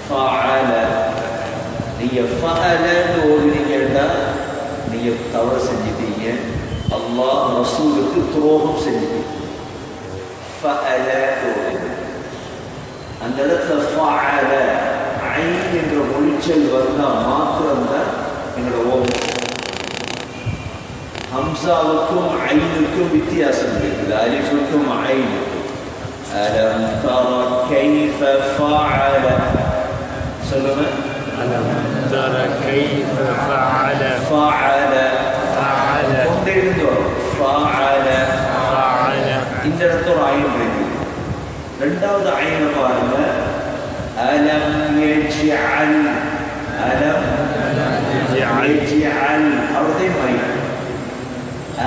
ஃபஅல. நீங்க ஃபஅலன்னு ஓடுனீங்கன்னா நீங்க தவறு செஞ்சிட்டீங்க, அல்லாஹ் ரசூலுக்கு துரோகம் செஞ்சிட்டீங்க. ஃபஅல ஓடுங்க. அந்த இடத்துல ஃபஅல ஐன் என்ற மொழிச்சல் வந்தால் மாத்திரம்தான் எங்களோட ஓடும். ஹம்சாவுக்கும் ஐனுக்கும் வித்தியாசம் இருக்குது, அலிஃபுக்கும் ஐனுக்கும். அலம் தர கைஃப ஃபஅல சொல்லுங்க. அலம் தர கைஃப ஃபஅல ஃபஅல ஃபஅல கொண்டே இருந்தோம். ஃபஅல ஃபஅல இந்த இடத்துல ஒரு ஐன் இருக்குது. ரெண்டாவது ஐனை பாருங்க. அலம் யஜ்அல். அலம் யஜ்அல் அவர்தான் ஐன்.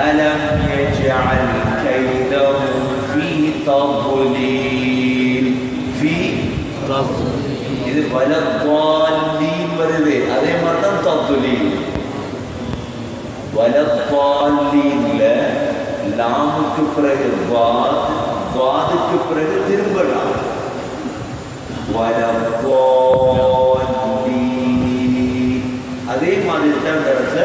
ألم يجعل كيدهم في تضليل. في இது வலத்தாலீன் வருது, அதே மாதிரி தான் ததுலீல். வலத்தாலீன்ல லாமுக்கு பிறகு வாதுக்கு பிறகு திரும்பலாம். வலத்தாலீன் அதே மாதிரி தான் இடத்துல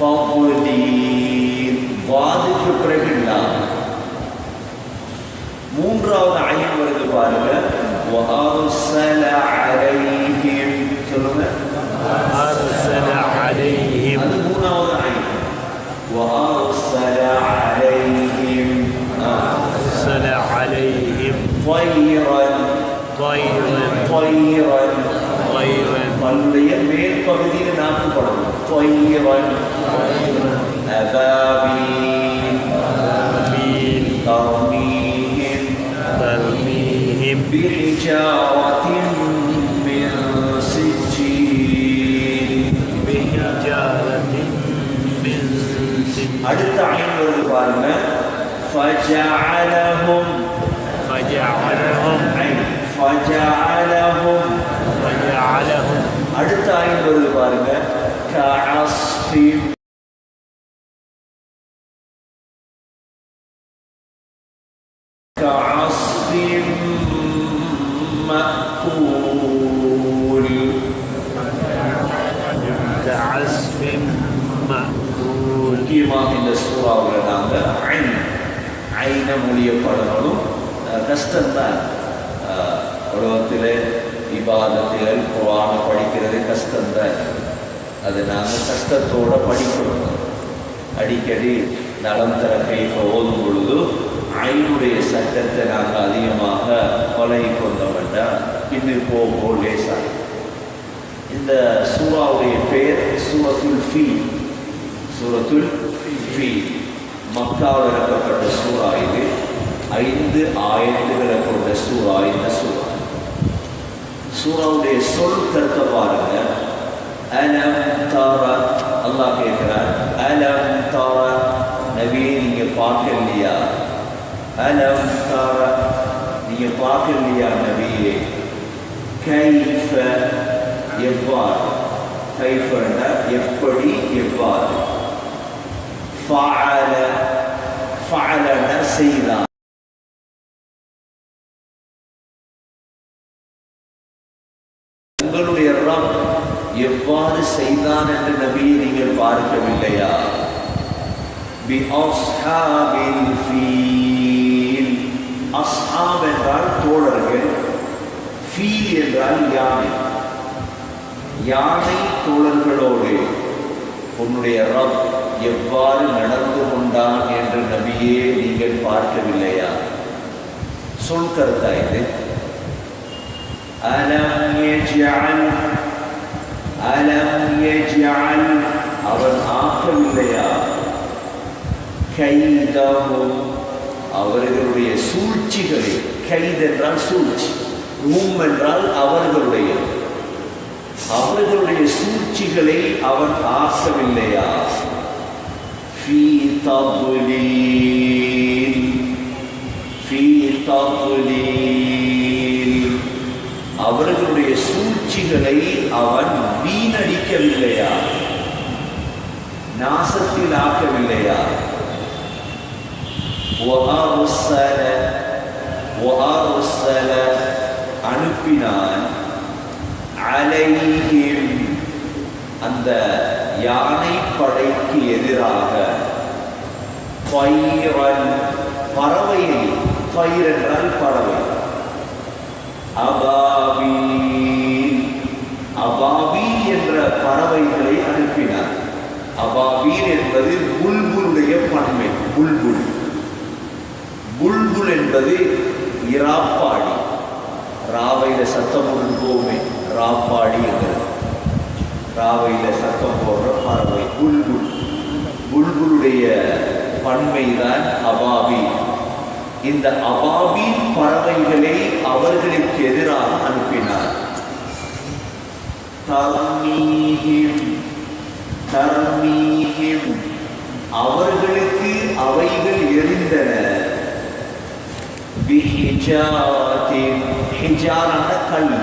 ததுலீல் வாதுக்கு பிறகு லாம். மூன்றாவது ஐன் வருது பாருங்க. وأرسل عليهم சொல்லுங்க. أرسل عليهم அது மூணாவது ஐன். وأرسل عليهم أرسل عليهم طيرا طيرا طيرا طيرا பல்லுடைய மேல் பகுதியில் நாக்குப்படணும். طيرا أبابيل ترميهم بحجارة من سجيل. அடுத்த ஐன் வருது பாருங்க. فجعلهم அடுத்த ஐன் வருது பாருங்க. كعصف مأكول. كعصف مأكول. முக்கியமாக இந்த சூறாவில் நாங்கள் ஐனை மொழியப்படணும். கஷ்டம்தான். உலகத்தில் இபாதத்துகள் குர்ஆனை படிக்கிறது கஷ்டம்தான். அது நாங்கள் கஷ்டத்தோடு படிக்கணும். அடிக்கடி நலம் தர கைஃப ஓதும் பொழுது ஐனுடைய சட்டத்தை நாங்கள் அதிகமாக பழகி கொண்டோம்னா பின்னர் போக லேசாக. இந்த சூறாவுடைய பெயர் சூரத்துல் ஃபீல். சூரத்துல் ஃபீல் மக்காவில் இறக்கப்பட்ட சூறா. இது 5 ஆயத்துகளை கொண்ட சூறா. இந்த சூறா சூறாவுடைய சொல் கருத்தை பாருங்க. அலம் தர அல்லாஹ் கேட்கிறார். அலம் தர நபியே நீங்க பார்க்கலையா? அலம் தர நீங்க பார்க்கலையா நபியே? கைஃப எவ்வாறு? கைஃபன்னா எப்படி, எவ்வாறு. ஃபஅல ஃபஅலன செய்தான். உங்களுடைய ரப் எவ்வாறு செய்தான் என்று நபியை நீங்கள் பார்க்கவில்லையா? B அஸ்ஹாபில் feel. அஸ்ஹாப் என்றால் தோழர்கள், ஃபீல் என்றால் யானை. யானை தோழர்களோடு உன்னுடைய ரப் எவ்வாறு நடந்து கொண்டான் என்று நபியே நீங்கள் பார்க்கவில்லையா? சொல் கருத்தா இது. அலம் யஜ்அல் அலம் யஜ்அல் அவன் ஆக்கவில்லையா? கைதஹும் அவர்களுடைய சூழ்ச்சிகளை. கைத் என்றால் சூழ்ச்சி, என்றால் அவர்களுடைய சூழ்ச்சிகளை அவன் ஆக்கவில்லையா? ஃபீ ததுலீல் ஃபீ ததுலீல் அவர்களுடைய சூழ்ச்சிகளை அவன் வீணடிக்கவில்லையா? நாசத்தில் ஆக்கவில்லையா? وأرسل அனுப்பினான். அலைஹிம் அந்த யானை படைக்கு எதிராக தைரன் பறவையை, தைர் என்றால் பறவை, அபாபீல் அபாபீல் என்ற பறவைகளை அனுப்பினார். அபாபீல் என்பது புல்புலுடைய பன்மை. புல்புல் புல்புல் என்பது இராப்பாடி, ராவையில சத்தம் ஒன்று போமே, ராப்பாடி என்கிறது. ராவையில சத்தம் போடுற பறவை புல்புல். புல்புலுடைய பன்மைதான் அபாபீல். இந்த அபாபீல் பறவைகளை அவர்களுக்கு எதிராக அனுப்பினார். தர்மீஹிம் தர்மீஹிம் அவர்களுக்கு அவைகள் எரிந்தன. பிஹிஜாரத்தின் ஹிஜாரான கல்.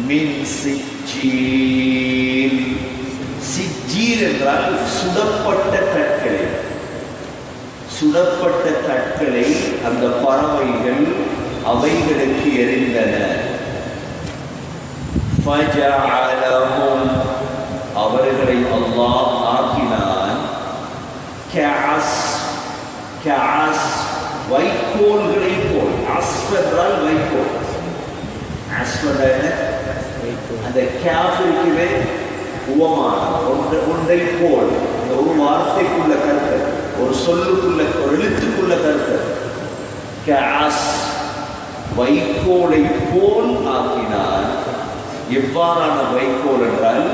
மின் சிஜ்ஜீல் சிஜ்ஜீல் என்றால் சுடப்பட்ட கற்களை. சுடப்பட்ட கற்களை அந்த பறவைகள் அவைகளுக்கு எரிந்தன. ஃபஜஅலஹும் அவர்களை அல்லாஹ் ஆக்கினான். கஅஸ் கஅஸ் வைக்கோல்களை போல். அஸ்ஃப் என்றால் வைக்கோல். அஸ்ஃப் என்றால் அந்த கேஃப் இருக்கிறே உவமானம், ஒன்றை போல். இந்த ஒரு வார்த்தைக்குள்ள கருத்து, ஒரு சொல்லுக்குள்ள, ஒரு எழுத்துக்குள்ள கருத்து. கஅஸ் வைக்கோலை போல் ஆக்கினான். எவ்வாறான வைக்கோல் என்றால்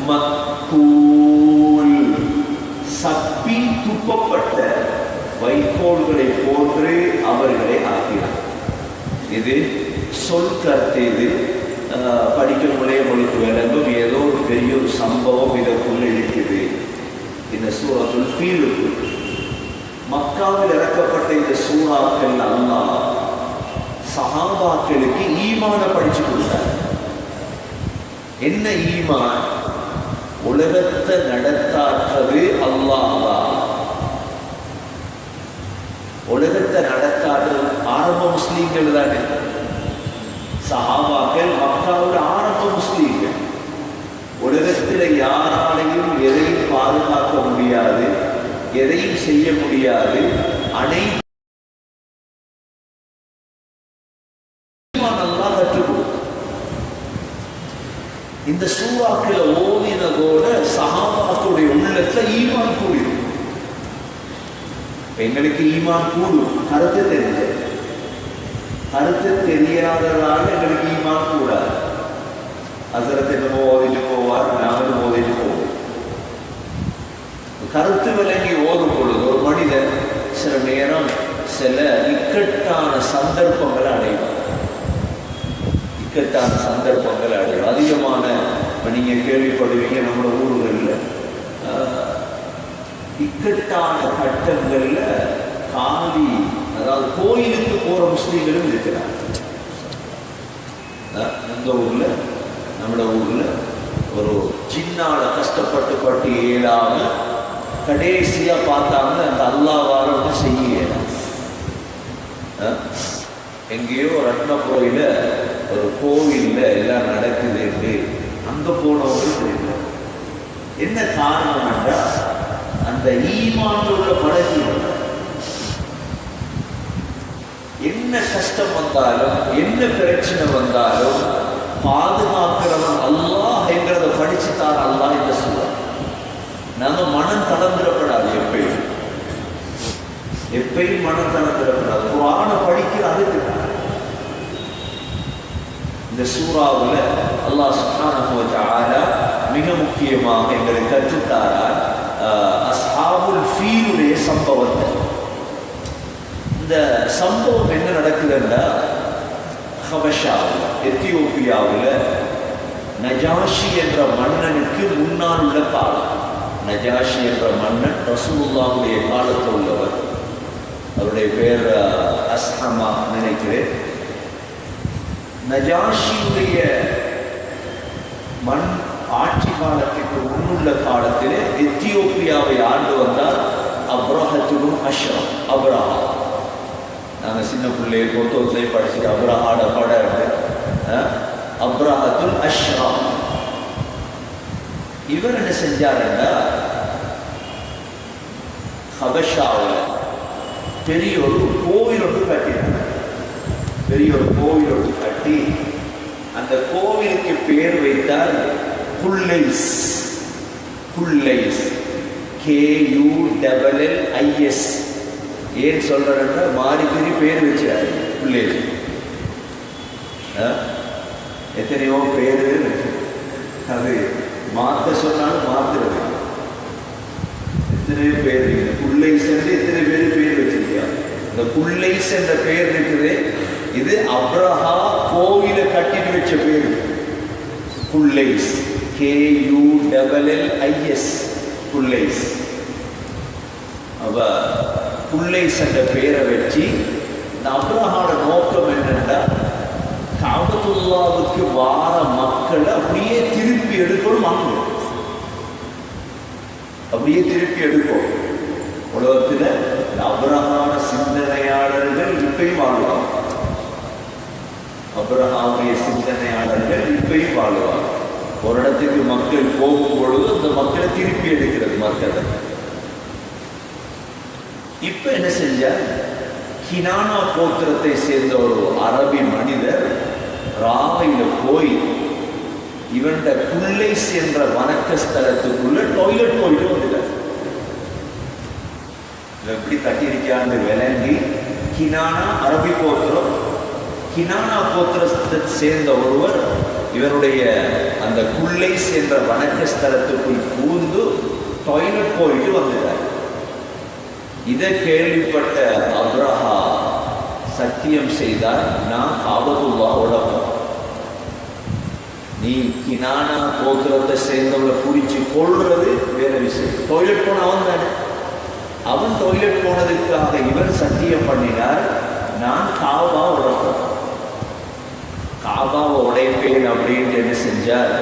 மக்கூல் சப்பி துப்பப்பட்ட வைக்கோல்களை போன்று அவர்களை ஆக்கினார். இது சொல் கருத்து. இது படிக்கணுங்களே உங்களுக்கு விளங்கும். ஏதோ ஒரு பெரிய ஒரு சம்பவம் இதற்குள்ள இருக்குது. இந்த சூரத்துல் ஃபீலுக்கு மக்காவில் இறக்கப்பட்ட இந்த சூறாக்கள் அல்லாஹ் சஹாபாக்களுக்கு ஈமான படிச்சு கொடுத்தார். என்ன ஈமான்? உலகத்தை நடத்தாற்றது அல்லாஹ். உலகத்தை நடத்தாற்றது ஆரம்ப முஸ்லீம்கள் தானே. சஹாபாக்கள் மக்காவோட ஆரம்ப முஸ்லீம்கள். உலகத்தில் யாராலையும் எதையும் பாதுகாக்க முடியாது, எதையும் செய்ய முடியாது. அனைத்து நல்லா கற்றுக் கொடுக்கும். இந்த சூறாக்களை ஓதினதோட சஹாபாக்களுடைய உள்ளத்துல ஈமான் கூடிடும். எங்களுக்கு ஈமான் கூடும், கருத்து தெரிஞ்ச. கருத்து தெரியாததால எங்களுக்கு ஈமான் கூடாது. ஹஸரத் என்னமோ ஓதிட்டு போவார், நாங்களும் ஓதிட்டு போவோம். கருத்து விளங்கி ஓதும் பொழுது ஒரு மனிதன் சில நேரம் சில இக்கட்டான சந்தர்ப்பங்களை அடைவார். இக்கட்டான சந்தர்ப்பங்களை அடையும். அதிகமான இப்போ நீங்கள் கேள்விப்படுவீங்க நம்ம ஊர்களில் இக்கட்டான கட்டங்களில் காலி, அதாவது கோயிலுக்கு போகிற முஸ்லீம்களும் இருக்கிறாங்க. இந்த ஊரில், நம்மளோட ஊரில் ஒரு சின்னால கஷ்டப்பட்டு பட்டு ஏழாம கடைசியாக பார்த்தாங்க அந்த அல்லாஹ்வால ஒன்றும் செய்ய. எங்கேயோ ரத்னபுரையில் ஒரு கோவிலில் எல்லாம் நடக்குது. அங்கே போனவங்க தெரியல. என்ன காரணம் என்றால் அந்த ஈமான் உள்ள பழகி என்ன கஷ்டம் வந்தாலும் என்ன பிரச்சனை வந்தாலும் பாதுகாக்கிறவன் அல்லாஹ் என்கிறத படிச்சுத்தான் அல்லாஹ் என்று சொல்லுவார். நாங்க மனம் தளர்ந்துடப்படாது. எப்பயும் மனம் தளர்ந்துடப்படாது. குர்ஆனை படிக்கிற அதுக்கு இந்த சூறாவில் அல்லாஹ் சுப்ஹானஹு வ தஆலா மிக முக்கியமாக எங்களுக்கு கற்றுத்தாரார் அஸ்ஹாபுல் ஃபீலுடைய சம்பவத்தை. இந்த சம்பவம் என்ன நடக்குதுன்னா, ஹபஷாவில், எத்தியோப்பியாவில் நஜாஷி என்ற மன்னனுக்கு முன்னால் உள்ள காலம். நஜாஷி என்ற மன்னன் ரசூலுல்லாஹுடைய காலத்தில் உள்ளவர். அவருடைய பேர் அஸ்ஹமா நினைக்கிறேன். நஜாஷியுடைய மண் ஆட்சி காலத்திற்கு முன்னுள்ள காலத்திலே எத்தியோப்பியாவை ஆண்டு வந்தார் அப்ரஹத்துக்கும் அஷ்ரம். அப்ரஹா, நாங்கள் சின்ன பிள்ளைய பொத்தோத்திலே படிச்சுட்டு அப்ரஹாட படம் அப்ரஹத்துல் அஷ்ரம். இவர் என்ன செஞ்சாருன்னா, ஹபஷாவில் பெரிய ஒரு கோவில் ஒன்று கட்டினார். பெரிய ஒரு கோவில் ஒன்று கட்டி அந்த கோவிலுக்கு பேர் வைத்தார் குல்லைஸ். குல்லைஸ், KULLIS. ஏன் சொல்றேன்னா மாறி பெரிய பேர் வச்சாரு குல்லைஸ். எத்தனையோ பேரு அது மாத்த சொன்னாலும் மாத்துறது. எத்தனையோ பேர் குல்லைஸ் என்று எத்தனை பேர் வச்சிருக்காங்க. இந்த குல்லைஸ் என்ற பெயர் இருக்குது, இது அப்ரஹா கோவில கட்டிட்டு வச்ச பேரு குல்லைஸ். KULLIS குல்லைஸ். அவ குல்லைஸ் என்ற பெயரை வச்சு இந்த அப்ரஹாவோட நோக்கம் என்னன்னா, காபத்துல்லாவுக்கு வார மக்களை அப்படியே திருப்பி எடுக்கணும். அங்க அப்படியே திருப்பி எடுக்கும். உலகத்தில் அப்ரஹாவோட சிந்தனையாளர்கள் இப்பயும் வாழ்வாங்க. அப்ரஹாவுடைய சிந்தனையாளர்கள் இப்பயும் வாழ்வாங்க. ஒரு இடத்துக்கு மக்கள் போகும் பொழுது அந்த மக்களை திருப்பி எடுக்கிறது மக்களை. இப்ப என்ன செஞ்சார், கினானா கோத்திரத்தை சேர்ந்த ஒரு அரபி மனிதர் ராவையில போய் இவண்ட குல்லைஸ் என்ற வணக்க ஸ்தலத்துக்குள்ள டாய்லெட் போயிட்டு வந்துட்டார். எப்படி கட்டியிருக்கான்னு விளங்கி, கினானா அரபி கோத்திரம், கினானா கோத்திரத்தை சேர்ந்த ஒருவர் இவருடைய அந்த குல்லைஸ் என்ற வணக்க ஸ்தலத்துக்குள் பூந்து டாய்லெட் போயிட்டு வந்துட்டார். இதை கேள்விப்பட்ட அப்ரஹா சத்தியம் செய்தார், நான் காபத்துல்லாவோட நீ கினானா கோத்திரத்தை சேர்ந்தவங்களை பிடிச்சி கொள்றது வேற விஷயம். டாய்லெட் போன அவன் தானே, அவன் டாய்லெட் போனதுக்காக இவர் சத்தியம் பண்ணினார், நான் காபா உடைப்பேன், காபாவை உடைப்பேன் அப்படின்ட்டு என்ன செஞ்சார்,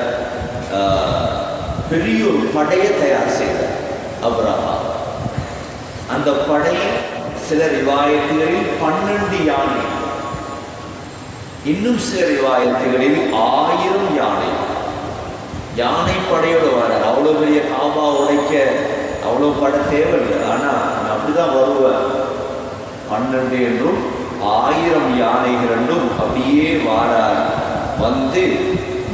பெரிய ஒரு படையை தயார் செய்தார் அப்ரஹா. அந்த படையில் சில ரிவாயத்துகளில் 12 யானை, இன்னும் சில ரிவாயத்துகளில் 1000 யானை. யானை படையோடு வர அவ்வளோ பெரிய காபா உடைக்க அவ்வளோ படை தேவையில்லை. ஆனால் நான் அப்படிதான் வருவேன். 12 என்றும் 1000 யானைகள் என்றும் அப்படியே வாரார். வந்து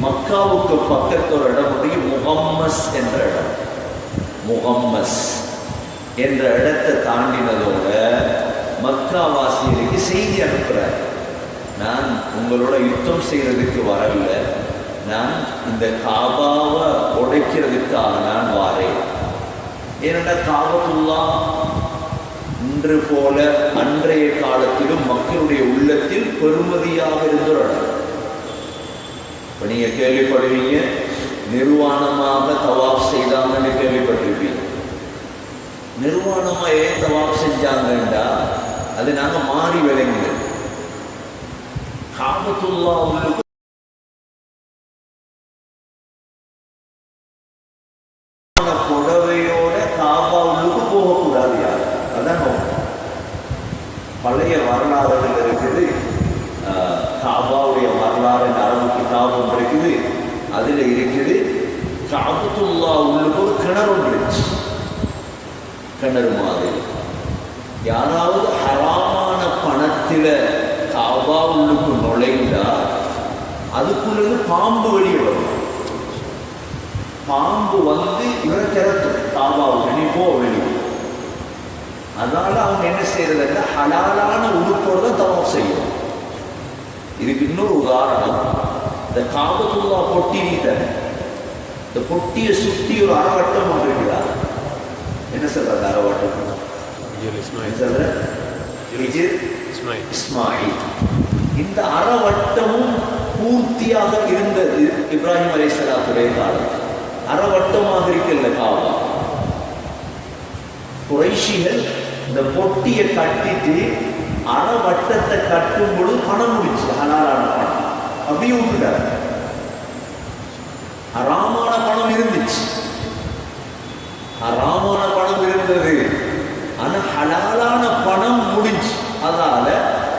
மக்காவுக்கு பக்கத்து ஒரு இடம் முடியும், முகம்மஸ் என்ற இடம். முகம்மஸ் என்ற இடத்தை தாண்டினதோட மக்காவாசியருக்கு செய்தி அனுப்புறார், நான் உங்களோட யுத்தம் செய்யறதுக்கு வரல, நான் இந்த காபாவை உடைக்கிறதுக்காக நான் வாரேன். ஏனென்றா காபத்துல்லா இன்று போல அன்றைய காலத்திலும் மக்களுடைய உள்ளத்தில் பெருமதியாக இருந்த ஒரு இடம். இப்போ நீங்க கேள்விப்படுவீங்க, நிர்வாணமாக தவாப் செய்தாங்கன்னு கேள்விப்பட்டிருப்பீங்க. நிர்வாணமா ஏன் தவாப் செஞ்சாங்கண்டா, அது நாங்க மாறி விளங்குது. காபத்துல்லா உள்ளுக்கு புடவையோட காபா உள்ளுக்கு போகக்கூடாது யார். அதான் பழைய வரலாறுகள் இருக்குது. காபாவுடைய வரலாறு அரபு கிதாப் ஒன்று இருக்குது. அதுல இருக்குது, காபத்துல்லா உள்ளுக்கு ஒரு கிணறு ஒன்று இருந்துச்சு. கிணறு மாதிரி யாராவது ஹராமான பணத்தில காபா உள்ளுக்கு நுழைந்தா அதுக்குள்ளது பாம்பு வெளியே வரும். பாம்பு வந்து இவரை திறத்தும், காபாவுக்கு நீ போ வெளியே. அதனால அவங்க என்ன செய்யறதுன்னா, ஹலாலான உடுப்போடு தான் தவாப் செய்யும். இதுக்கு இன்னொரு உதாரணம், இந்த காபத்துல்லா பொட்டி தானே, இந்த பொட்டியை சுற்றி ஒரு அறவட்டம் ஒன்று இருக்கிறார். என்ன சொல்றது அறவட்டம்? இஸ்மாயில். இந்த அறவட்டமும் பூர்த்தியாக இருந்தது இப்ராஹிம் அலைஹிஸ்ஸலாத்துடைய காலம். அறவட்டமாக இருக்கல காபா. குறைஷிகள் இந்த பொட்டியை கட்டிட்டு அறவட்டத்தை கட்டும் பொழுது பணம் முடிச்சு, ஹலாலான பணம் அப்படியே விட்டுட்டாரு. ஹராமான பணம் இருந்துச்சு, ஹராமான பணம் இருந்தது, ஆனா ஹலாலான பணம் முடிஞ்சு. அதனால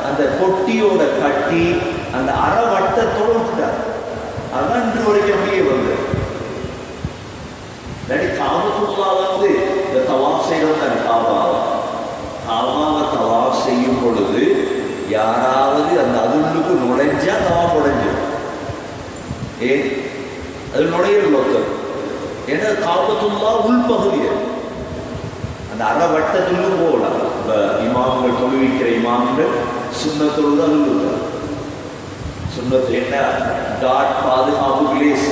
அந்த பொட்டியோட கட்டி அந்த அறவட்டத்தோடு விட்டுட்டார். அதான் இன்று வரைக்கும் அப்படியே வந்து காபத்துல்லா வந்து இந்த தவாஃப் செய்யறது தான் காபாவை தவாஃப் செய்யும் பொழுது யாராவது அந்த அதுள்ளுக்கு நுழைஞ்சா தவாஃப் உடைஞ்சிடும். ஏன் அது நுழையிற ஒருத்தர், ஏன்னா காபத்துல்லா உள்பகுதி அந்த அறவட்டத்துள்ளும் போகலாம். இப்போ இமாம்கள் தொழுவிக்கிற இமாம்கள் சுண்ணத்தொழுது அது சுண்ணத்து என்ன காட் பாதுகாப்பு பிளேஸ்.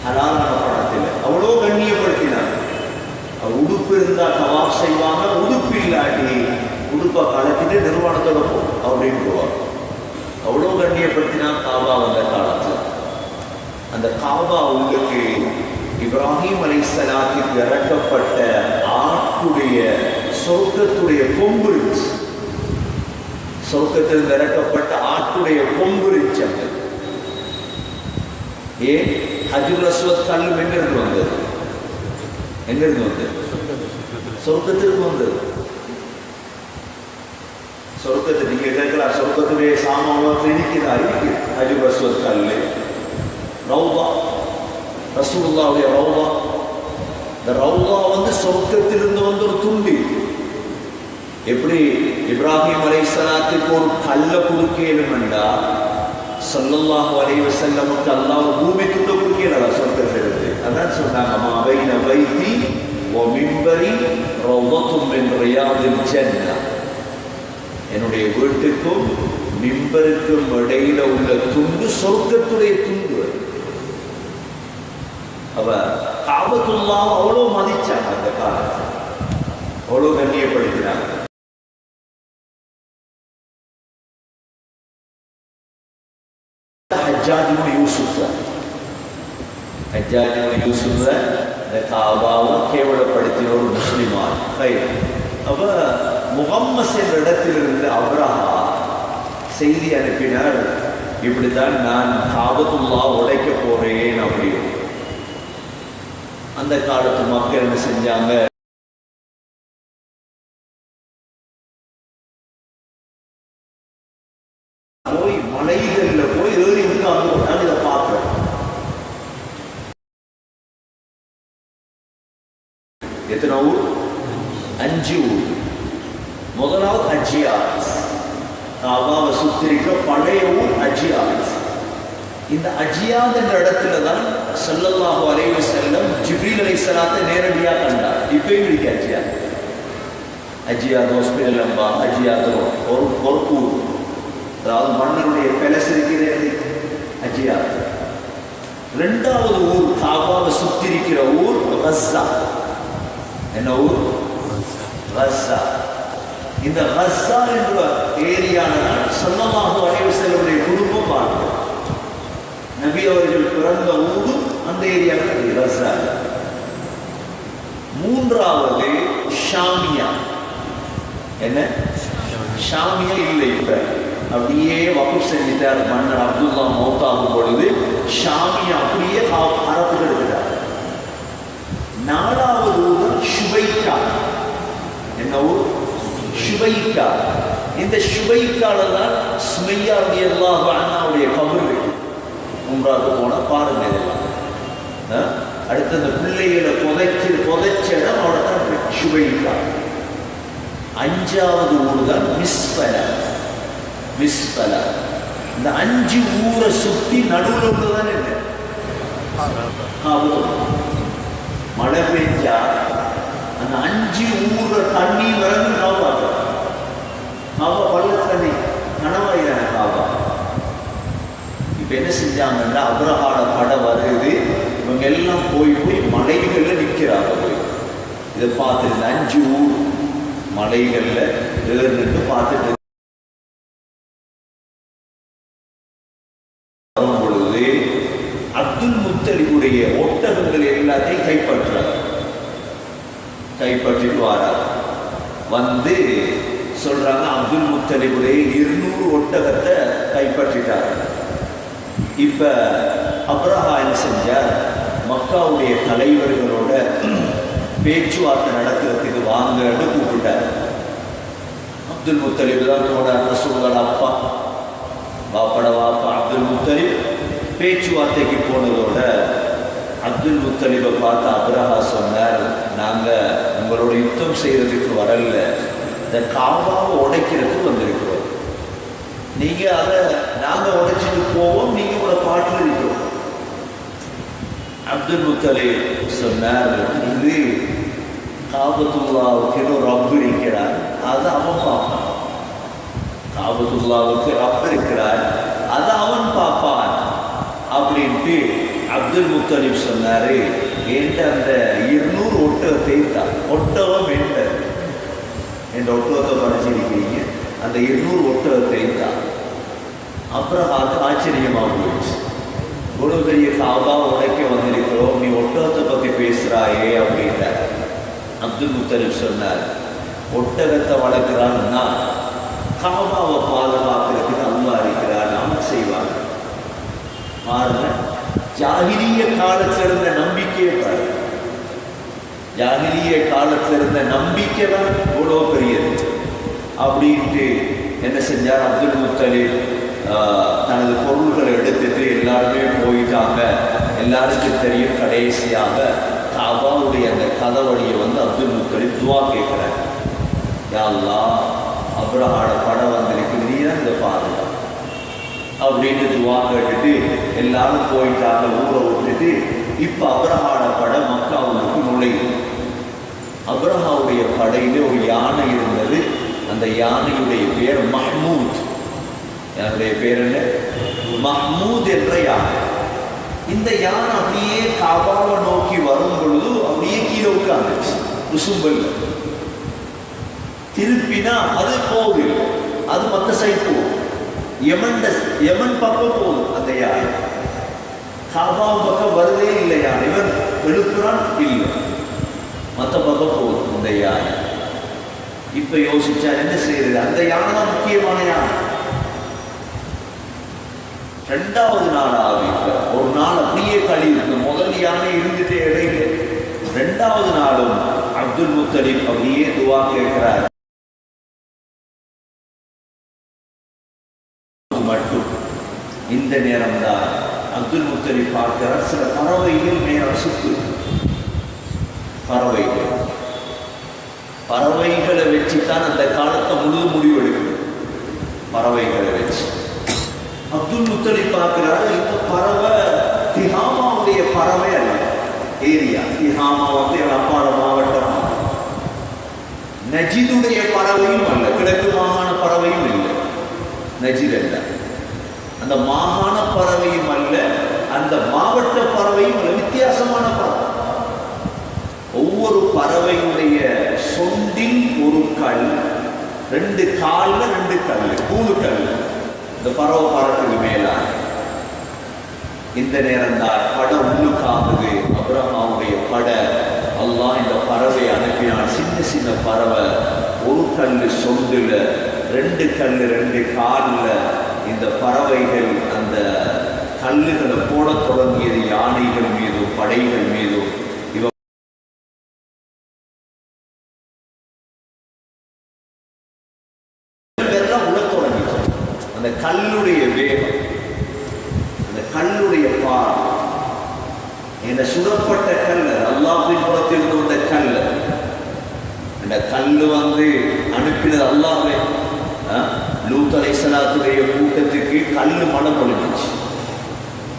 ஹலாலான படத்தில் அவ்வளோ கண்ணியப்படுத்தினாங்க. உடுப்பு இருந்தால் தவாஃப் செய்வாங்க, உடுப்பு இல்லாட்டி உடுப்பை கலத்திட்டு நிர்வாணத்தோட போகும் அப்படின்னு போவாங்க. அவ்வளோ கண்ணியப்படுத்தினா காபா வந்த காலத்தில். அந்த காபா உங்களுக்கு இப்ராஹிம் அலைஹிஸ்ஸலாத்துக்கு இறக்கப்பட்ட ஆட்டுடைய சொர்க்கத்துடைய கொம்பு இருந்துச்சு. சொர்க்கத்திலிருந்து இறக்கப்பட்ட ஆட்டுடைய கொம்பு இருந்துச்சு. அங்க ஏன் ஹஜ்ருல் அஸ்வத் கல்லும் எங்கிருந்து வந்தது? எங்கிருந்து வந்தது? சொர்க்கத்திற்கு வந்தது. சொர்க்கத்தை நீங்க கேட்கலாம், சொர்க்கத்துடைய சாமான் இருக்கிறா? இருக்கு. ஹஜ்ருல் அஸ்வத் கல்லு, ரௌதா, ரசூலுல்லாஹுடைய ரௌதா. இந்த ரௌதா வந்து சொர்க்கத்திலிருந்து வந்து ஒரு துண்டி. எப்படி இப்ராஹிம் அலைஹிஸ்ஸலாத்துக்கு ஒரு கல்ல குறுக்கேலும் என்றா ஸல்லல்லாஹு அலைஹி வஸல்லமுக்கு அல்லாஹ் பூமி துண்ட குறுக்கேலா சொர்க்கத்திலிருந்து. அதான் சொன்னாங்க, மா பைன பைத்தி வ மிம்பரி ரௌதத்தும் மின் ரியாதில் ஜன்னah. என்னுடைய வீட்டுக்கும் மிம்பருக்கும் இடையில உள்ள துண்டு சொர்க்கத்துடைய துண்டு. அவ காபத்துல்லா அவ்வளோ மதிச்சாங்க. அந்த காலத்தில் அவ்வளோ கண்ணியப்படுத்தினாங்க. ஹஜ்ஜாஜ் இப்னு யூசுஃப் இந்த காபாவை கேவலப்படுத்தின ஒரு முஸ்லிமான். அவ முகம்மஸ் என்ற இடத்திலிருந்து அப்ரஹா செய்தி அனுப்பினார், இப்படித்தான் நான் காபத்துல்லா உடைக்க போறேன் அப்படின்னு. அந்த காலத்து மக்கள் என்ன செஞ்சாங்க? போய் மலைகள்ல போய் ஏறி உட்கார்ந்து கொண்டாங்க. இதை பார்க்கிறோம். எத்தனை ஊர்? 5 ஊர். முதலாவது அஜியாத். காபாவை சுத்திரிக்க பழைய ஊர் அஜியாத். இந்த அஜியாத் என்ற இடத்துல தான் ஸல்லல்லாஹு அலைஹி வஸல்லம் ஜிப்ரீல் அலைஹிஸ்ஸலாத்தை நேரடியாக கண்டார். இப்பயும் இருக்கு அஜியாத். அஜியாத் ஹாஸ்பிட்டல் அம்பா அஜியாத் ஒரு ஊர். அதாவது மன்னருடைய பேலஸ் இருக்கிறது அஜியாத். 2வது ஊர் காபாவை சுத்திரிக்கிற ஊர் கஸ்ஸா. என்ன ஊர்? கஸ்ஸா. இந்த கஸ்ஸா என்ற ஏரியானால் ஸல்லல்லாஹு அலைஹி வஸல்லம் குடும்பம் வாழ்ந்தது. நபி அவர்கள் பிறந்த ஊரு அந்த ஏரியாவில் கஸ்ஸா. 3வது ஷாமியா. என்ன? ஷாமியா இல்லை, இப்ப அப்படியே வகுப் செஞ்சிட்டார் மன்னர் அப்துல்லா மௌத்தாகும் பொழுது. ஷாமியா அப்படியே அரபுகள் எடுக்கிறார். 4வது ஊர் ஷுபைக்கா. என்ன ஊர்? ஷுபைக்கா. இந்த ஷுபைக்கால தான் சுமையா ரலியல்லாஹு அன்ஹாவுடைய கபர் இருக்கு. உம்ராவுக்கு போனா பாருங்க இதெல்லாம். அடுத்து அந்த பிள்ளைகளை புதைச்ச இடம் அவட தான் இருக்கு, ஷுபைக்கா. 5வது ஊர் தான் மிஸ்பலா. இந்த 5 ஊரை சுத்தி நடுவில் உள்ளதான் என்ன? மழை பெஞ்சா அந்த 5 ஊரை தண்ணி வரது காபா. காபா பள்ள தண்ணி கனவாயிரான காபா. இப்ப என்ன செஞ்சாங்கன்னா, அப்ரஹாட படை வருது. இவங்க எல்லாம் போய் மலைகள்ல நிக்கிறாங்க. போய் இதை பார்த்துட்டு 5 ஊர் மலைகள்ல ஏறிட்டு பார்த்துட்டு வரும் பொழுது அப்துல் முத்தலிபுடைய ஒட்டகங்கள் எல்லாத்தையும் கைப்பற்றிட்டு வரார். வந்து சொல்றாங்க, அப்துல் முத்தலிபுடைய 200 ஒட்டகத்தை கைப்பற்றிட்டார். இப்ப அப்ரஹா என்ன செஞ்சார்? மக்காவுடைய பேச்சுவார்த்தை நடத்துறதுக்கு வாங்கன்னு கூப்பிட்டார். அப்துல் முத்தலிப் தான் போனார், ரசூலுல்லாஹ் அப்பா, பாப்பட வாப்பா அப்துல் முத்தலிப். பேச்சுவார்த்தைக்கு போனதோட அப்துல் முத்தலிபை பார்த்து அப்ரஹா சொன்னார், நாங்கள் உங்களோட யுத்தம் செய்யறதுக்கு வரல, இந்த காபாவை உடைக்கிறதுக்கு வந்திருக்கிறோம். நீங்கள் அதை நாங்கள் உடைச்சிட்டு போவோம், நீங்கள் உங்களை பாட்டில் இருக்கிறோம். அப்துல் முத்தலிப் சொன்னார், இது காபத்துல்லாவுக்கு ஒரு ரப்பு இருக்கிறார், அதை அவன் பார்ப்பான். காபத்துல்லாவுக்கு ரப்பு இருக்கிறார், அதை அவன் பார்ப்பான் அப்படின்ட்டு அப்துல் முத்தலிப் சொன்னாரு. என்ற அந்த 200 ஒட்டகத்தை தான், ஒட்டகம் என்ற ஒட்டகத்தை படிச்சிருக்கீங்க, அந்த 200 ஒட்டகத்தை தான். அப்புறம் அது ஆச்சரியமாக போயிடுச்சு. ஒரு பெரிய காபா உடைக்க வந்திருக்கிறோம், நீ ஒட்டகத்தை பற்றி பேசுகிறாயே அப்படின்றார். அப்துல் முத்தலிப் சொன்னார், ஒட்டகத்தை வளர்க்குறான்னா காபாவை பாதுகாக்கிறதுக்கு அல்லாஹ் இருக்கிறார், நாம செய்வாங்க. பாருங்க, ஜாஹிலிய காலத்தில் இருந்த நம்பிக்கையை பாருங்க. ஜாஹிலிய காலத்தில் இருந்த நம்பிக்கை தான் இவ்வளோ பெரியது அப்படின்ட்டு என்ன செஞ்சார் அப்துல் முத்தலிப்? தனது பொருள்களை எடுத்துட்டு எல்லாருமே போயிட்டாங்க. எல்லாருக்கும் தெரியும், கடைசியாக காபாவுடைய அந்த கதவழியை வந்து அப்துல் முத்தலிப் துவா கேட்குறாங்க, யா அல்லாஹ், அப்ரஹாவோட படம் வந்திருக்கு, நீ தான் இந்த பாருங்க அப்படின்னு துவா கேட்டுட்டு எல்லாரும் போயிட்டாங்க, ஊரை விட்டுட்டு. இப்போ அப்ரஹாவோட படை மக்காவுக்கு நுழையுது. அப்ரஹாவுடைய படையில ஒரு யானை இருந்தது. அந்த யானையுடைய பேர் மஹ்மூத். யாருடைய பேர் என்ன? மஹ்மூத் என்ற யானை. இந்த யானை அப்படியே காபாவை நோக்கி வரும் பொழுது அப்படியே கீழே உட்கார்ந்துச்சு குசும்பல். திருப்பினா அது போகுது, அது மற்ற சைட் போகுது, யமன் பக்கம் போகுது. அந்த யானை காபா பக்கம் வருதே இல்லை. யானை இவன் எழுப்புறான், இல்லை, மற்ற பக்கம் போகுது இந்த யானை. இப்ப யோசிச்சா என்ன செய்யறது? அந்த யானை தான் முக்கியமான யானை. 2வது நாள் ஆகிட்டு ஒரு நாள் அப்படியே கழிவு. முதல் யானை இருந்துட்டே இடையில 2வது நாளும் அப்துல் முத்தலிப் அப்படியே துவா கேட்கிறார். மட்டும் இந்த நேரம் தான் அப்துல் முத்தலிப் பார்க்கிறார், சில பறவைகள் நேரம் சுத்து. பறவைகளை வச்சுத்தான் அந்த காலத்தை முழு முடிவெடுக்கணும். பறவைகளை வச்சு அப்துல் முத்தலிப் பார்க்கிறார், இந்த பறவை திஹாமாவுடைய பறவை அல்ல. ஏரியா திஹாமா வந்து அப்பாட மாவட்டம். நஜிதுடைய பறவையும் அல்ல, கிழக்கு மாகாண பறவையும் இல்லை. நஜித் அல்ல, அந்த மாகாண பறவையும் அல்ல, அந்த மாவட்ட பறவையும் அல்ல. வித்தியாசமான பறவை. ஒவ்வொரு பறவையுடைய சொந்தில் ஒரு கல், 2 கால்ல 2 கல், 3 கல். இந்த பறவை பறக்குது மேலான. இந்த நேரம் தான் படம் உள்ளுக்காகுது. அப்ரஹாவுடைய பட அல்லாஹ் இந்த பறவை அனுப்பினான். சின்ன பறவை, ஒரு கல் சொந்துல, 2 கல் 2 கால்ல. இந்த பறவைகள் அந்த கல்லுகளை போட தொடங்கியது யானைகள் மீதும் படைகள் மீதும். அந்த கல்லுடைய வேகம், அந்த கல்லுடைய பார், இந்த சுடப்பட்ட கல் அல்லாஹ்வின் புறத்தில் வந்த கல். அந்த கல்லு வந்து அனுப்பினது அல்லாஹ்வே. லூத் அலைஹிஸ்ஸலாத்துடைய கூட்டத்துக்கு கல்லு மழை பொழிஞ்சிச்சு.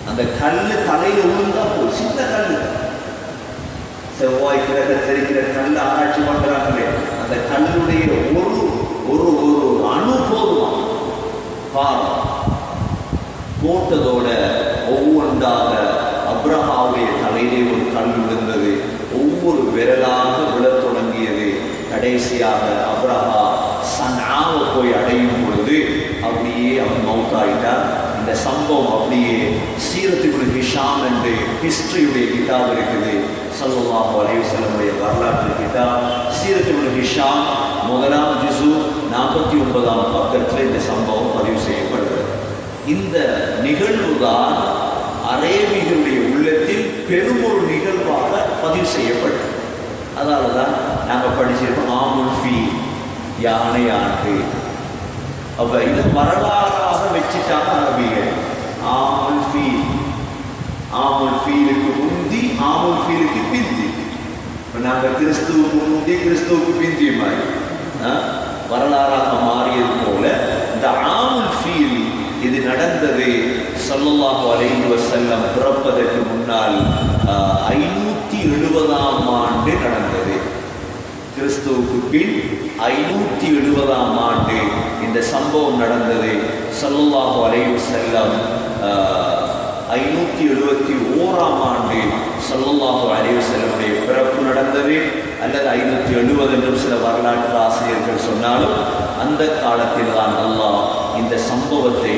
அந்த கல்லு தலையில விழுந்தா போய் சின்ன கல்லு, செவ்வாய் கிரக தெரிக்கிற கல் ஆராய்ச்சி பண்றாங்களே, அந்த கல்லுடைய ஒரு அணு போதுமா போட்டதோட ஒவ்வொன்றாக அப்ரஹாவுடைய தலையிலே ஒரு கல் விழுந்தது. ஒவ்வொரு விரலாக விழத் தொடங்கியது. கடைசியாக அப்ரஹா சன்ஆவை போய் அடையும் பொழுது அப்படியே அவன் மௌத்தாயிட்டார். இந்த சம்பவம் அப்படியே சீரத் இப்னு ஹிஷாம் என்று ஹிஸ்டரியுடைய கிதாப் இருக்குது. ஸல்லல்லாஹு அலைஹி வஸல்லம் வரலாற்று கிதாப் சீரத் இப்னு ஹிஷாம் 1ஆம் ஜுஸு 49ஆம் பக்கத்தில் இந்த சம்பவம் பதிவு செய்யப்படுகிறது. இந்த நிகழ்வு தான் அரேபியர்களுடைய உள்ளத்தில் பெரும் ஒரு நிகழ்வாக பதிவு செய்யப்பட்டது. அதனால தான் நாங்கள் படிச்சிருக்கோம் ஆமுல் ஃபீல். யானை ஆண்டு. அப்ப இது வரலாறாக வச்சுட்டாங்க அரபிகள். ஆமுல் ஃபீல், ஆமுல் ஃபீலுக்கு முந்தி, ஆமுல் ஃபீலுக்கு பிந்தி. இப்போ நாங்கள் கிறிஸ்துவுக்கு முந்தி கிறிஸ்துவுக்கு பிந்தி மாதிரி வரலாறாக மாறியது போல இந்த ஆமுல் ஃபீல் இது நடந்தது ஸல்லல்லாஹு அலைஹி வஸல்லம் பிறப்பதற்கு முன்னால் 570ஆம் ஆண்டு நடந்தது. கிறிஸ்துவுக்கு பின் 570ஆம் ஆண்டு இந்த சம்பவம் நடந்தது. ஸல்லல்லாஹு அலைஹி வஸல்லம் 571ஆம் ஆண்டு ஸல்லல்லாஹு அலைஹி வஸல்லமுடைய பிறப்பு நடந்தது. அல்லது 570 என்றும் சில வரலாற்று ஆசிரியர்கள் சொன்னாலும் அந்த காலத்தில் தான் அல்லாஹ் இந்த சம்பவத்தை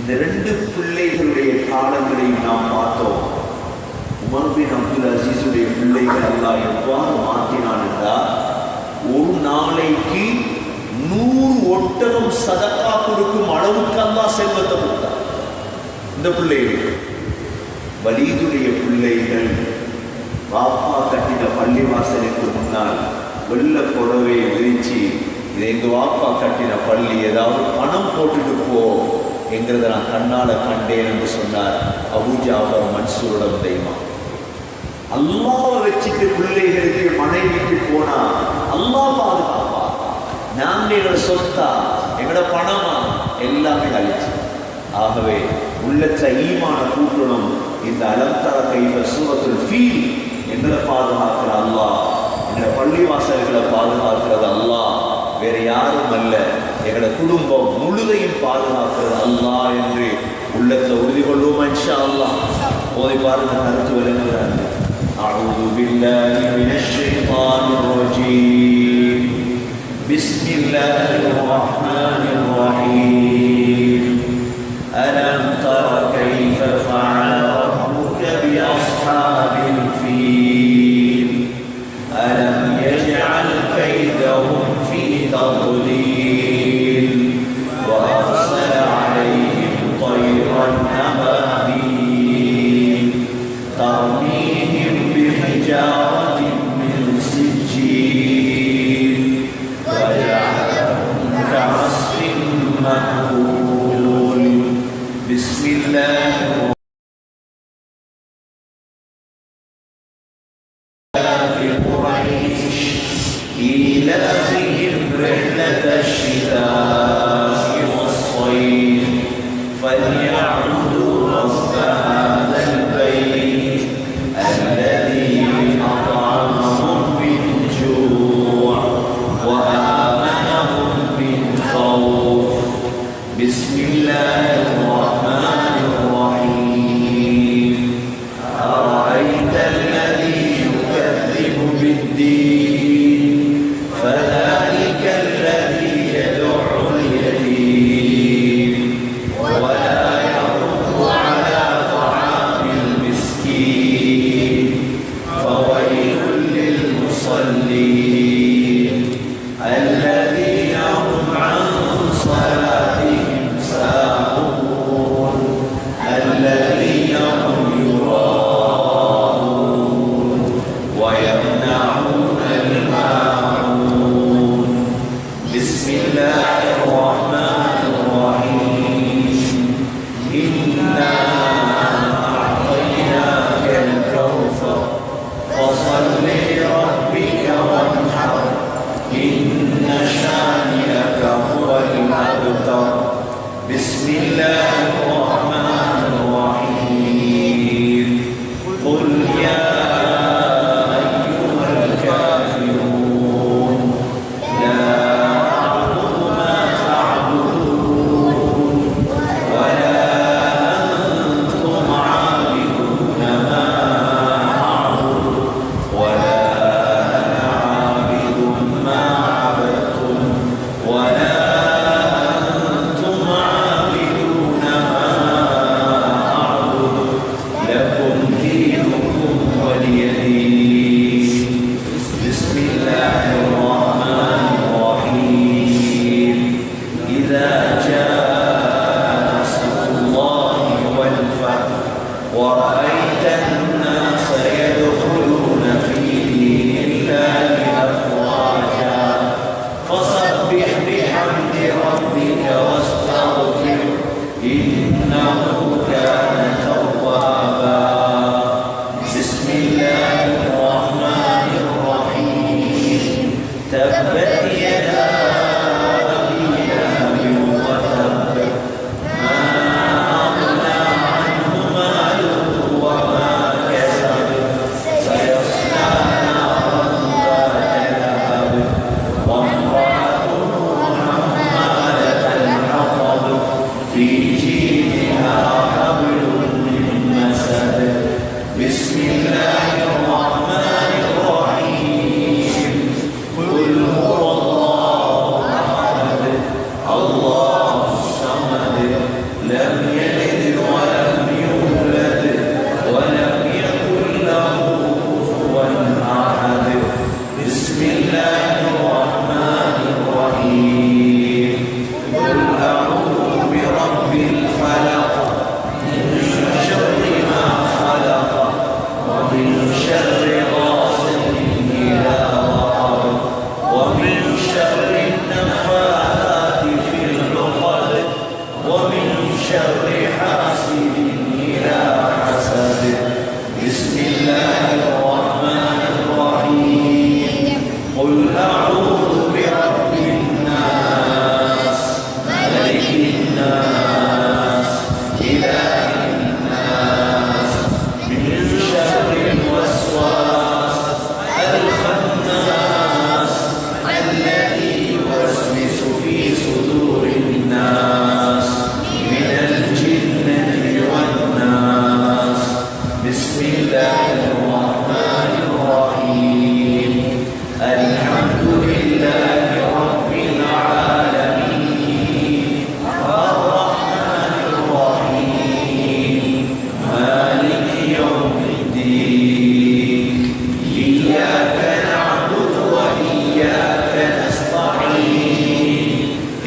இந்த ரெண்டு பிள்ளைகளுடைய காலங்களையும் நாம் பார்த்தோம். உமர் பின் அப்துல் அசீஸுடைய பிள்ளைகள் அல்லாஹ் எவ்வாறு மாற்றினான் என்றால், ஒரு நாளைக்கு 100 ஒட்டகம் சதக்கா கொடுக்கும் அளவுக்கு அல்லாஹ் செல்வத்தை கொடுத்தார் இந்த பிள்ளைகள். வலீதுடைய பிள்ளைகள் பாப்பா கட்டின பள்ளிவாசலுக்கு முன்னால் வெள்ள புடவை விரிச்சு, இது எங்க வாப்பா கட்டின பள்ளி, ஏதாவது பணம் போட்டுட்டு போ என்கிறத நான் கண்ணால கண்டேன் என்று சொன்னார் அபூ ஜாஃபர் மன்சூரிடம் தெய்வா. அல்லாஹ் வச்சுட்டு பிள்ளைகளுக்கு மனைவிக்கு போனா அல்லாஹ் பாதுகாப்பா. நாங்கள் எங்களோட சொத்தா எங்களோட பணமா எல்லாமே அழிச்சு. ஆகவே உள்ளத்துல ஈமான கூட்டணும். இந்த அலம்தர கைஃப சூரத்துல் ஃபீல் எங்களை பாதுகாக்கிற அல்லாஹ், எங்களோட பள்ளிவாசல்களை பாதுகாக்கிறது அல்லாஹ், வேற யாரும் அல்ல. எங்களோட குடும்பம் முழுதையும் பாதுகாக்கிறது அல்லாஹ் என்று உள்ளத்துல உறுதி கொள்வோமா இன்ஷா அல்லாஹ். போதை பாருங்க கருத்து விளங்குகிறாங்க. أعوذ بالله من الشيطان الرجيم. بسم الله الرحمن الرحيم. ألم تر كيف فعل ربك بأصحاب الفيل ألم يجعل كيدهم في تضليل وأرسل عليهم طيرا أبابيل ترميهم بحجارة من سجيل فجعلهم كعصف مأكول. بسم الله في قريش إيلافهم رحلة الشتاء والصيف فليعبدوا رب هذا البيت الذي أطعمهم من جوع وآمنهم من خوف.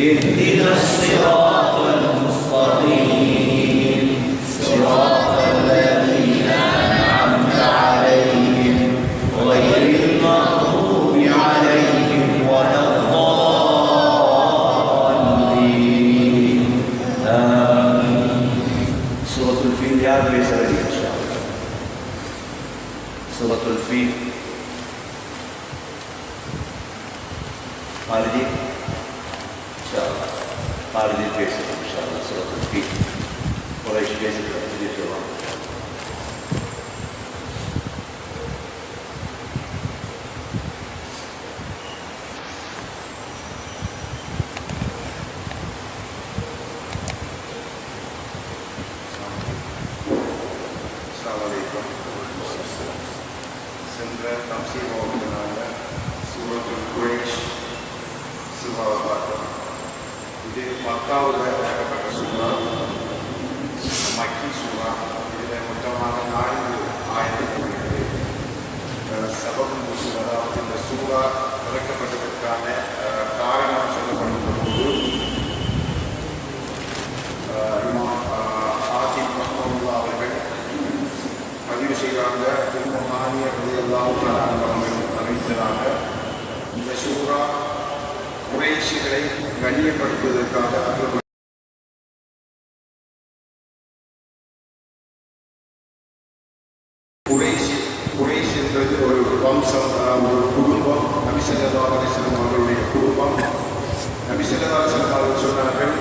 اهدنا الصراط المستقيم صراط الذين أنعمت عليهم غير المغضوب عليهم ولا الضالين آمين. سورة الفيل याद ले सकते हैं इंशाअल्लाह. سورة الفيل خالدي ان شاء الله خالدي பேசுங்க ان شاء الله. سورة الفيل قريش பேசுங்க இது சொல்லுவாங்க. சென்ற தப்சீர் வகுப்பினால சூரத்துல் குரைஷ் சூறாவை பார்த்தோம். இது மக்காவில் இறக்கப்பட்ட சூறா, மக்கி சூறா. இதில் மொத்தமாக 4 ஆயத்துகள் உள்ளது. சபபு நுஸூல், அதாவது இந்த சூறா இறக்கப்பட்டதற்கான காரணம் சொல்லப்படுகிற போது இமாம் ஆசிப் ரஹ்மத்துல்லாஹி அவர்கள் பதிவு செய்கிறாங்க. அறிவித்ததாக இந்த சூறா குறைஷிகளை கண்ணியப்படுத்துவதற்காக குறைஷ் என்பது ஒரு வம்சம், ஒரு குடும்பம். நபி ஸல்லல்லாஹு அலைஹி வஸல்லம் அவர்களுடைய குடும்பம். நபி ஸல்லல்லாஹு அலைஹி வஸல்லம் அவர்கள் சொன்னார்கள்,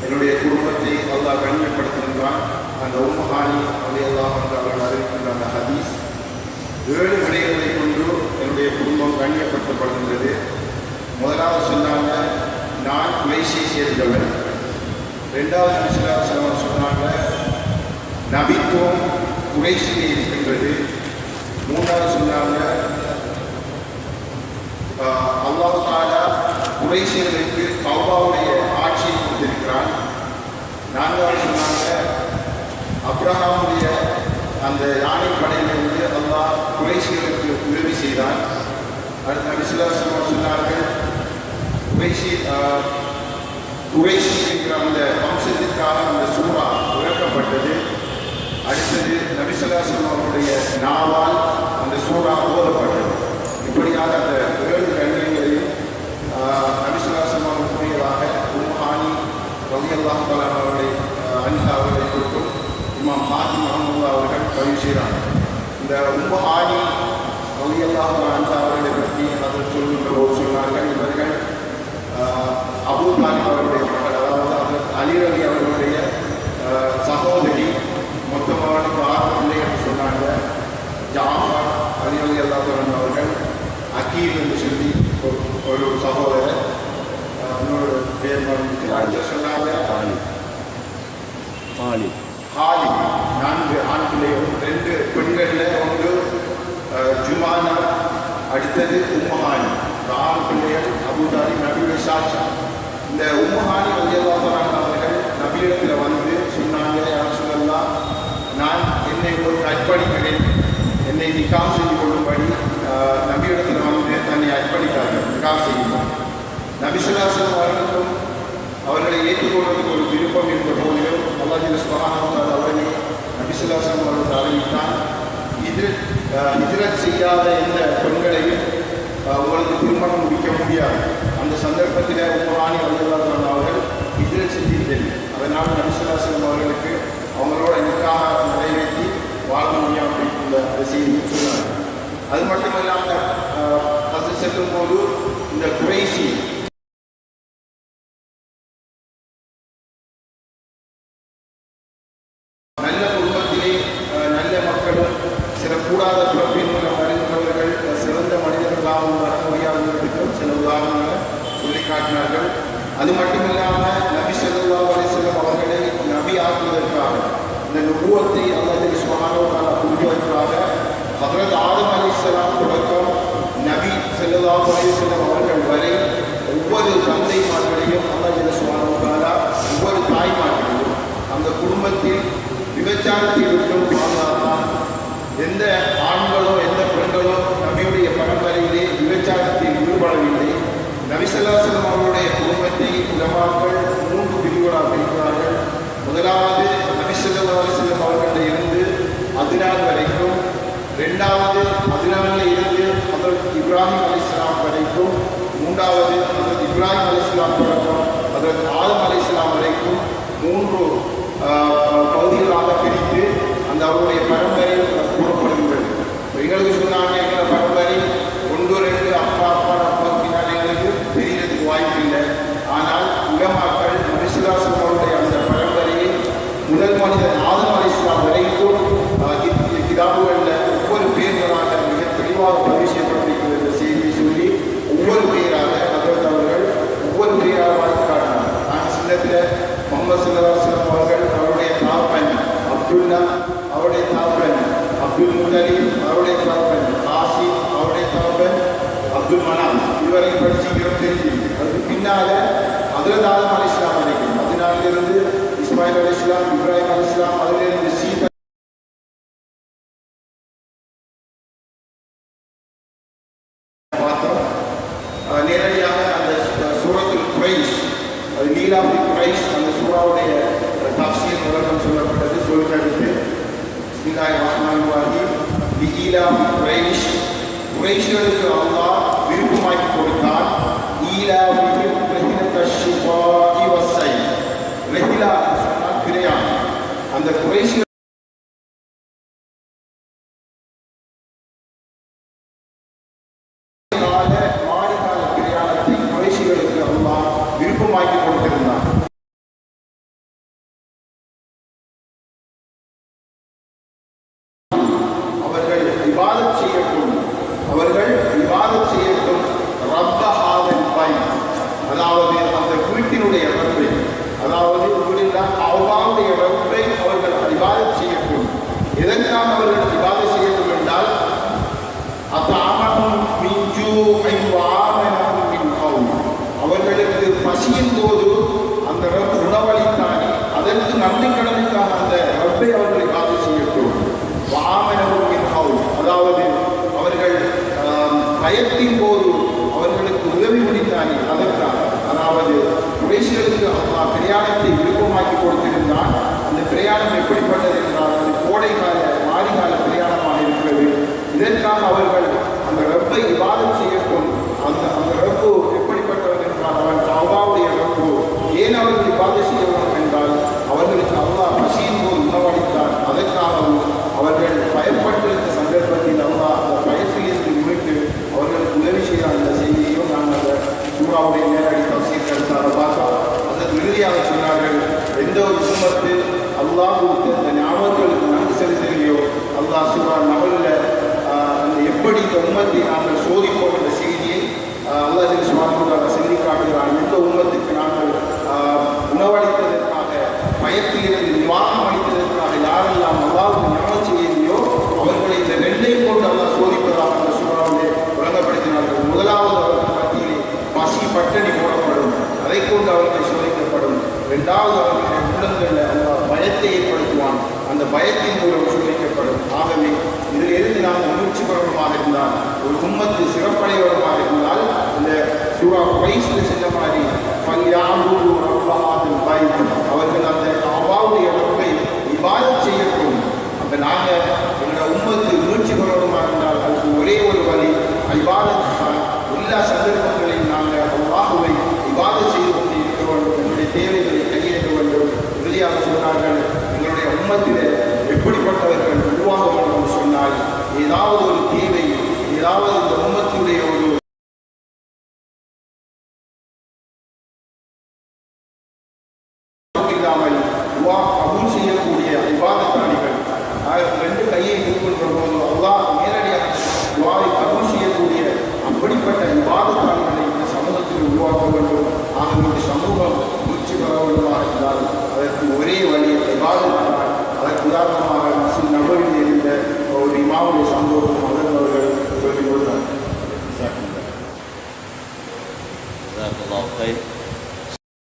என்னுடைய குடும்பத்தை அல்லாஹ் கண்ணியப்படுத்துகின்றான். அந்த உம்மஹானி ரலியல்லாஹு அன்ஹா அவர்கள் அறிவிக்கின்ற அந்த ஹதீஸ் 7 விடயங்களை கொண்டு என்னுடைய குடும்பம் கண்ணியப்படுத்தப்படுகின்றது. முதலாவது சொன்னாங்க, நான் குறைஷியை சேர்ந்தவர். 2வது சொன்னாங்க, நபித்துவம் குறைஷிலே இருக்கின்றது. 3வது சொன்னாங்க, அல்லாஹ் தஆலா குறைஷிகளுக்கு கஅபாவுடைய ஆட்சியை கொடுத்திருக்கிறான். 4வது சொன்னாங்க, அப்ரஹாமுடைய அந்த யானை படையிலிருந்து அல்லாஹ் குறைஷிகளுக்கு உதவி செய்தான். அடுத்த நபி ஸல்லல்லாஹு அலைஹி வஸல்லம் சொன்னார்கள், குறைஷி என்கிற அந்த வம்சத்திற்காக அந்த சூறா இறக்கப்பட்டது. அடுத்தது நபி ஸல்லல்லாஹு அலைஹி வஸல்லம் அவருடைய நாவால் அந்த சூறா ஓதப்பட்டது. இப்படியாக அந்த 7 கண்ணியங்களையும் நபி ஸல்லல்லாஹு அலைஹி வஸல்லம் அவர்களுடையதாக உம்மஹானி ரலியல்லாஹு தஆலா அன்ஹா அவர்களை கொடுக்கும் இமாம் ஹாத்திம் ரஹ்மத்துல்லாஹி அவர்கள் பதிவு செய்கிறாங்க. இந்த உம்மஹானி ரலியல்லாஹு அன்ஹா அவர்களை பற்றி அவர் சொல்கின்ற போது சொன்னார்கள், இவர்கள் அபூ தாலிப் அவருடைய மகள், அதாவது அலி அலி அவர்களுடைய சகோதரி. மொத்தமாக 6 பிள்ளைகள் சொன்னாங்க. ஜாஃபர் அலி ரலியல்லாஹு அன்ஹு அவர்கள், அகீல் என்று சொல்லி ஒரு சகோதரர், இன்னொரு பேர் மறந்து சொன்னாங்க, ஹாலி. 4 ஆண் பிள்ளைகள், 2 பெண்களில் ஒன்று ஜுமானா, அடுத்தது உம்மஹானி. 6 பிள்ளைகள். அபூதாலி நபியுடைய சாட்சி. இந்த உம்மஹானி ரலியல்லாஹு அன்ஹா அவர்கள் நபியிடத்தில் வந்து சொன்னாங்க, யா ரசூலல்லாஹ், நான் என்னை ஒரு அர்ப்பணிக்கிறேன், என்னை நிக்காஹ் செய்து கொள்ளும்படி நபியிடத்தில் வந்து தன்னை அர்ப்பணித்தார்கள், நிக்காஹ் செய்யும்போது. நபி ஸல்லல்லாஹு அலைஹி வஸல்லம் அவர்களுக்கும் அவர்களை ஏற்றுக்கொள்வதற்கு ஒரு விருப்பம் இருந்த போதிலும் அல்லாஹ் சுப்ஹானஹு வ தஆலா அவர்களை நபி ஸல்லல்லாஹு அலைஹி வஸல்லம் அவர்கள் அறிவித்தான், ஹிஜ்ரத் செய்யாத எந்த பெண்களையும் உங்களுக்கு திருமணம் முடிக்க முடியாது. அந்த சந்தர்ப்பத்தில் உம்மஹானி ரலியல்லாஹு அன்ஹா அவர்கள் ஹிஜ்ரத் செஞ்சிருந்தது. அதனால் நபி ஸல்லல்லாஹு அலைஹி வஸல்லம் அவர்களுக்கு அவங்களோட நிக்காஹ் நிறைவேற்றி வாழ முடியும் அப்படின்ற செய்தியும் சொன்னாங்க. அது மட்டும் இல்லாமல் அது செல்லும் போது இந்த குறைஷி நல்ல குடும்பத்திலே நல்ல மக்களும் சில கூடாத பிறப்பின் மூலம் வருகின்றவர்கள் சிறந்த மனிதர்களாகவும் வர முடியாதவர்களுக்கும் சில உதாரணங்களை சொல்லி காட்டினார்கள். அது மட்டும் இல்லாமல் நபி ஸல்லல்லாஹு அலைஹி வஸல்லம் அவர்களை நபி ஆக்குவதற்காக, இந்த நுபுவத்தை அல்லாஹ் சுப்ஹானஹு வ தஆலா புரிவதற்காக ஹஜ்ரத் ஆதம் அலைஹிஸ்ஸலாம் தொடக்கம் நபி ஸல்லல்லாஹு அலைஹி வஸல்லம் அவர்கள் வரை ஒவ்வொரு தந்தைமார்களையும் அல்லாஹ் சுப்ஹானஹு வ தஆலா ஒவ்வொரு தாய்மார்களையும் அந்த குடும்பத்தில் விபச்சாரத்தை விட்டும் பாதுகாத்தான். எந்த ஆண்களோ எந்த பெண்களோ நபியுடைய பரம்பரையிலே விபச்சாரத்தில் ஈடுபடவில்லை. நபி ஸல்லல்லாஹு அலைஹி வஸல்லம் அவருடைய குடும்பத்தில் உம்மத்தை உலமாக்கள் 3 பிரிவுகளாக பிரிக்கிறார்கள். முதலாவது நபி ஸல்லல்லாஹு அலைஹி வஸல்லம் அவர்களில் இருந்து அத்னான் வரைக்கும், இரண்டாவது அத்னானில் இருந்து ஹஜ்ரத் இப்ராஹிம் அலைஹிஸ்ஸலாம் வரைக்கும், மூன்றாவது ஹஜ்ரத் இப்ராஹிம் அலைஹிஸ்ஸலாம் தொடக்கம் ஹஜ்ரத் ஆதம் அலைஹிஸ்ஸலாம் வரைக்கும் 3 பகுதிகளாக பிரித்து அந்த அவருடைய பரம்பரை கூறப்படுகின்றது. எங்களுக்கு சொன்னாங்க எங்களை பரம்பரை 1 2 அப்பா பின்னாடி எங்களுக்கு தெரியறதுக்கு வாய்ப்பு இல்லை. ஆனால் உலமாக்கள் நபி ஸல்லல்லாஹு அலைஹி வஸல்லம் அவருடைய அந்த பரம்பரையை முதல் மனிதன் ஆதம் அலைஹிஸ்ஸலாம் வரைக்கும் கிதாபுகளில் ஒவ்வொரு பேர்களாக மிக தெளிவாக பதிவு செய்யப்பட்டிருக்கிற செய்தியை சொல்லி ஒவ்வொரு பேராக ஹஜ்ரத் அவர்கள் ஒவ்வொரு பேராக வாழ்த்து காட்டினார். நான் சின்னத்தில் முஹம்மது ஸல்லல்லாஹு அலைஹி வஸல்லம் அவர்கள் அவருடைய தாப்பன் அப்துல்லா, அவருடைய தாப்பன் அப்துல் முத்தலிப், அவருடைய தாப்பன் காசிம், அவருடைய தாப்பன் அப்துல் மனான், இதுவரை படிச்சுக்கிறோம் தெரிஞ்சு. அதுக்கு பின்னால ஹஜ்ரத் ஆதம் அலைஹிஸ்ஸலாம் வரைக்கும், அதனாலிருந்து இஸ்மாயில் அலைஹிஸ்ஸலாம், இப்ராஹிம் அலைஹிஸ்ஸலாம், அதிலிருந்து சீதா பார்த்தோம். நேரடியாக அந்த சூரத்துல் குரைஷ், அது லீலாவுல் குரைஷ், அந்த சூறாவுடைய தஃசீர் விளக்கம் சொல்லப்பட்டது. சொல்லிட்டு பிஸ்மில்லாஹிர் ரஹ்மானிர் ரஹீம், லீலாவுல் குரைஷ், குரைஷ்களுக்கு அல்லாஹ் விருப்பமாக்கி கொடுத்தான். ஈலாவுல் ரஹிலத்தஷ் ஷிஃபாஇ வஸ்ஸைஃப், ரஹிலா சொன்னால் பிரயாணம். அந்த குரைஷ் மாரிகால பிரயாணத்தை குரைஷிகளுக்கு அல்லாஹ் விருப்பமாக்கி கொடுத்திருந்தான். அவர்கள் இபாதத் செய்யட்டும், அவர்கள் இபாதத் செய்யட்டும். ரப்ப ஹாதல் பைத், அதாவது அந்த வீட்டினுடைய ரப்பை, அதாவது வீடுள்ள அல்லாஹ்வுடைய ரப்பை அவர்கள் இபாதத் செய்யட்டும். எதற்காக அவர்கள் இபாதத் செய்யட்டும் என்றால் அத்அமஹும் மின் ஜூஇன் வ ஆமனஹும் மின் கௌம், அவர்களுக்கு பசியின் போது அந்த ரப் உணவளித்தானே, அதற்கு நன்றி கடனுக்காக அந்த ரப்பை அவர்கள் இபாதத் செய்யட்டும். வ ஆமனஹும் மின் கௌம், அதாவது அவர்கள் பயத்தின் போது அவர்களுக்கு உதவி முடித்தானே, அதற்காக. அதாவது குறைஷிகளுக்கு அல்லாஹ் பிரயாணத்தை விருப்பமாக்கி கொடுத்திருந்தான். அந்த பிரயாணம் எப்படிப்பட்டது என்றால் அது கோடைகால மாரிகால பிரயாணமாக இருக்கிறது. இதற்காக அவர்கள் அந்த ரப்பை இபாதத் செய்யட்டும். அந்த ரப்பு எப்படிப்பட்டவர் என்றால் அவன் அல்லாஹ்வுடைய ரப்பு. ஏன் அவர்கள் இபாதத் செய்ய வேண்டும் என்றால் அவர்களுக்கு அல்லாஹ் பசியின் போது உணவளித்தார். அதற்காகவும் அவர்கள் பயப்பட்டிருந்த சந்தர்ப்பத்தில் அல்லாஹ் அந்த பயத்திலிருந்து மீட்டு அவர்களுக்கு உதவி செய்த அந்த செய்தியையும் நாங்கள் அந்த சூறாவுடைய நேரடி தஃசீர் கருத்தாக பார்த்தோம். அதற்கு இறுதியாக சொன்னார்கள், எந்த ஒரு உம்மத்து அல்லாஹ் கொடுத்த அந்த ஞாபகங்களுக்கு நன்றி செலுத்தலையோ, அல்லாஹ் சூரா நஹ்ல்ல எப்படி இந்த உம்மத்தை நாங்கள் சோதிப்போம் என்ற செய்தியை அல்லாஹ் சுப்ஹானஹு சொல்லி காட்டுகிறான். எந்த உம்மத்துக்கு நாங்கள் உணவளித்ததற்காக, பயத்திலிருந்து நிவாரணம் அளித்ததற்காக யாரெல்லாம் அல்லாஹ்வுக்கு ஞாபகம் செய்யலையோ அவர்களை இந்த 2ஐயும் கொண்டு அல்லாஹ் சோதிப்பதாக அந்த சூறாவிலே வழங்கப்படுத்தினார்கள். முதலாவது அவர்கள் மத்தியிலே பசி பட்டணி போடப்படும், அதை கொண்டு அவர்கள் சோதிக்கப்படும். இரண்டாவது அவர்களுடைய உள்ளங்களில் அல்லாஹ் பயத்தை ஏற்படுத்துவான், அந்த பயத்தின் மூலம் சோதிக்கப்படும். ஆகவே இதில் இருந்து நாம் முயற்சி பெறவமாக இருந்தால், ஒரு உம்மத்து சிறப்படைவமாக இருந்தால், இந்த சூரா குரைஷில் சென்ற மாதிரி அவர்கள் அந்த அல்லாஹ்வுடைய ரப்பை இபாதத் செய்யட்டும். அப்போ நாங்கள் எங்களோட உம்மத்து முயற்சி பெறவமாக இருந்தால் அதுக்கு ஒரே ஒரு வழி இபாதத் தான். எல்லா சந்தர்ப்பங்களையும் நாங்கள் அல்லாஹ்வை இபாதத் செய்து கொண்டு இருக்க வேண்டும், எங்களுடைய தேவைகளை கையேற்ற வேண்டும். இறுதியாக சொன்னார்கள், எங்களுடைய உம்மத்தில் எப்படிப்பட்டவர்கள் உருவாக வேண்டும் சொன்னால், ஏதாவது ஒரு தேவை, ஏதாவது இந்த உம்மத்துடைய ஒரு இல்லாமல்